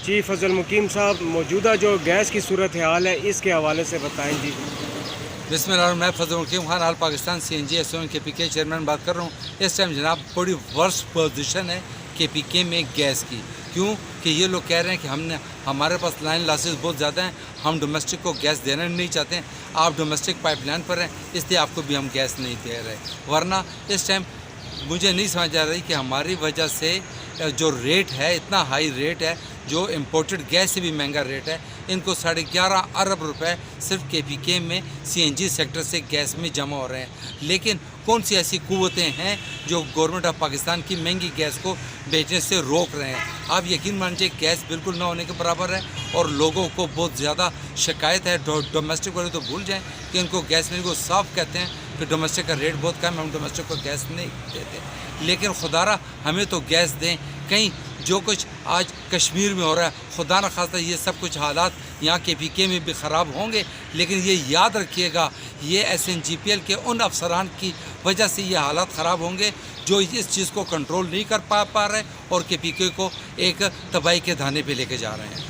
Chief فضل مقیم صاحب، موجودہ جو گیس کی صورتحال ہے اس کے حوالے سے بتائیں جی۔ بسم اللہ الرحمن الرحیم، میں فضل مقیم خان آل پاکستان سی این جی ایس کے پی کے چیئرمین بات کر رہا ہوں۔ اس ٹائم جناب بڑی ورسٹ پوزیشن ہے کے پی کے میں گیس کی، کیوں کہ یہ لوگ کہہ رہے ہیں کہ ہمارے پاس لائن لاسز بہت زیادہ ہیں، ہم ڈومیسٹک کو گیس دینا نہیں چاہتے ہیں، آپ ڈومیسٹک پائپ لائن پر ہیں اس لیے آپ کو بھی ہم گیس نہیں دے رہے، ورنہ اس ٹائم مجھے نہیں سمجھ آ رہی کہ ہماری وجہ سے جو ریٹ ہے اتنا ہائی ریٹ ہے، جو امپورٹڈ گیس سے بھی مہنگا ریٹ ہے، ان کو 11.5 ارب روپے صرف کے پی کے میں سی این جی سیکٹر سے گیس میں جمع ہو رہے ہیں۔ لیکن کون سی ایسی قوتیں ہیں جو گورنمنٹ آف پاکستان کی مہنگی گیس کو بیچنے سے روک رہے ہیں؟ آپ یقین مانیے گیس بالکل نہ ہونے کے برابر ہے اور لوگوں کو بہت زیادہ شکایت ہے۔ ڈومیسٹک والے تو بھول جائیں کہ ان کو گیس نہیں، وہ صاف کہتے ہیں کہ ڈومیسٹک کا ریٹ بہت کم ہے، ہم ڈومیسٹک کو گیس نہیں دیتے، لیکن خدا را ہمیں تو گیس دیں۔ کہیں جو کچھ آج کشمیر میں ہو رہا ہے، خدا نہ خواستہ یہ سب کچھ حالات یہاں کے پی کے میں بھی خراب ہوں گے، لیکن یہ یاد رکھیے گا یہ S N G P L کے ان افسران کی وجہ سے یہ حالات خراب ہوں گے جو اس چیز کو کنٹرول نہیں کر پا رہے اور کے پی کے کو ایک تباہی کے دھانے پہ لے کے جا رہے ہیں۔